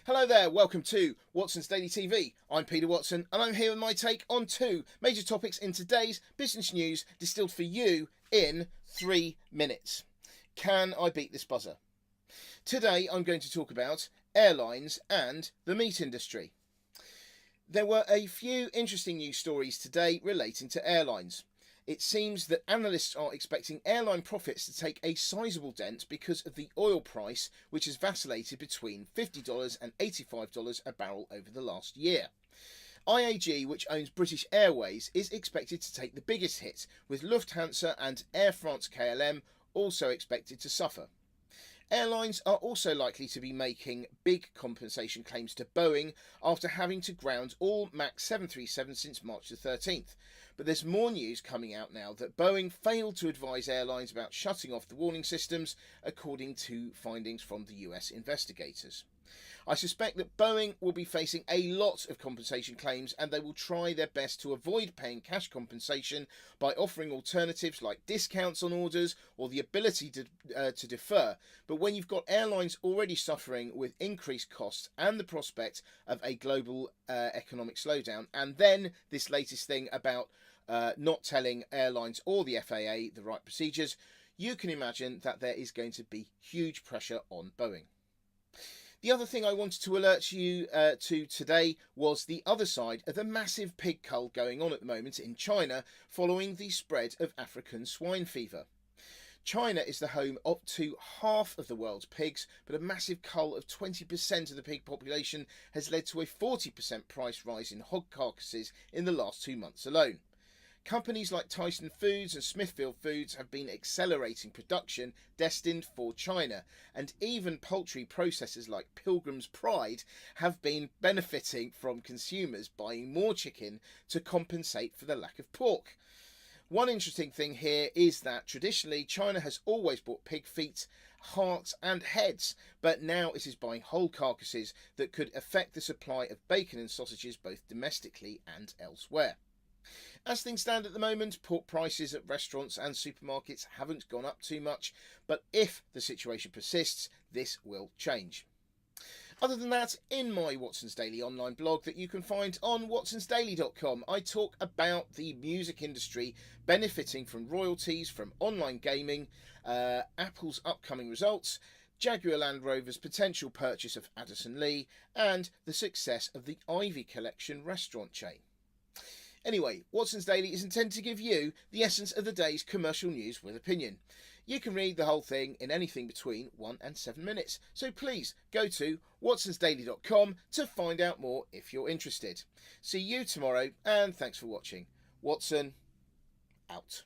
Hello there, welcome to Watson's Daily TV. I'm Peter Watson and I'm here with my take on two major topics in today's business news distilled for you in 3 minutes. Can I beat this buzzer? Today I'm going to talk about airlines and the meat industry. There were a few interesting news stories today relating to airlines. It seems that analysts are expecting airline profits to take a sizable dent because of the oil price, which has vacillated between $50 and $85 a barrel over the last year. IAG, which owns British Airways, is expected to take the biggest hit, with Lufthansa and Air France-KLM also expected to suffer. Airlines are also likely to be making big compensation claims to Boeing after having to ground all MAX 737 since March the 13th. But there's more news coming out now that Boeing failed to advise airlines about shutting off the warning systems, according to findings from the US investigators. I suspect that Boeing will be facing a lot of compensation claims, and they will try their best to avoid paying cash compensation by offering alternatives like discounts on orders or the ability to defer. But when you've got airlines already suffering with increased costs and the prospect of a global economic slowdown, and then this latest thing about not telling airlines or the FAA the right procedures, you can imagine that there is going to be huge pressure on Boeing. The other thing I wanted to alert you to today was the other side of the massive pig cull going on at the moment in China following the spread of African swine fever. China is the home to half of the world's pigs, but a massive cull of 20% of the pig population has led to a 40% price rise in hog carcasses in the last 2 months alone. Companies like Tyson Foods and Smithfield Foods have been accelerating production destined for China, and even poultry processors like Pilgrim's Pride have been benefiting from consumers buying more chicken to compensate for the lack of pork. One interesting thing here is that traditionally China has always bought pig feet, hearts and heads, but now it is buying whole carcasses that could affect the supply of bacon and sausages both domestically and elsewhere. As things stand at the moment, pork prices at restaurants and supermarkets haven't gone up too much, but if the situation persists, this will change. Other than that, in my Watson's Daily online blog that you can find on watsonsdaily.com, I talk about the music industry benefiting from royalties from online gaming, Apple's upcoming results, Jaguar Land Rover's potential purchase of Addison Lee, and the success of the Ivy Collection restaurant chain. Anyway, Watson's Daily is intended to give you the essence of the day's commercial news with opinion. You can read the whole thing in anything between 1 and 7 minutes, so please go to watsonsdaily.com to find out more if you're interested. See you tomorrow, and thanks for watching. Watson, out.